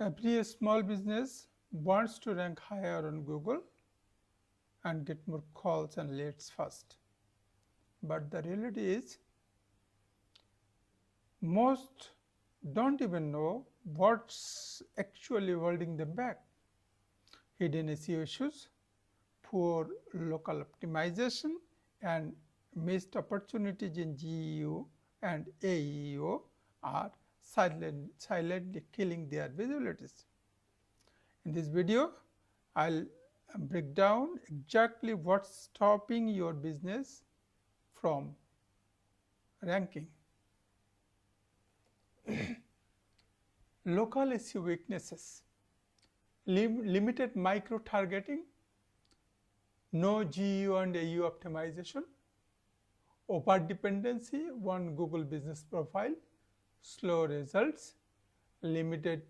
Every small business wants to rank higher on Google and get more calls and leads first. But the reality is, most don't even know what's actually holding them back. Hidden SEO issues, poor local optimization, and missed opportunities in GEO and AEO are silently killing their visibilities. In this video, I'll break down exactly what's stopping your business from ranking. Local SEO weaknesses: limited micro-targeting, no GEO and AEO optimization, over-dependency on Google Business Profile, slow results, limited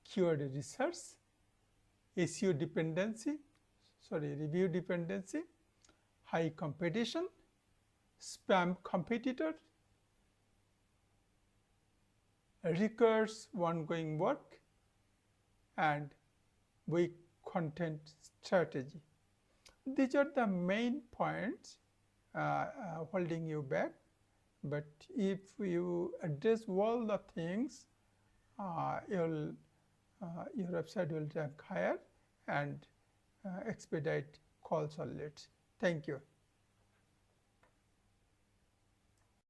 keyword research, review dependency, high competition, spam competitor, recurs ongoing work, and weak content strategy. These are the main points holding you back. But if you address all the things, your website will rank higher and expedite calls or leads. Thank you.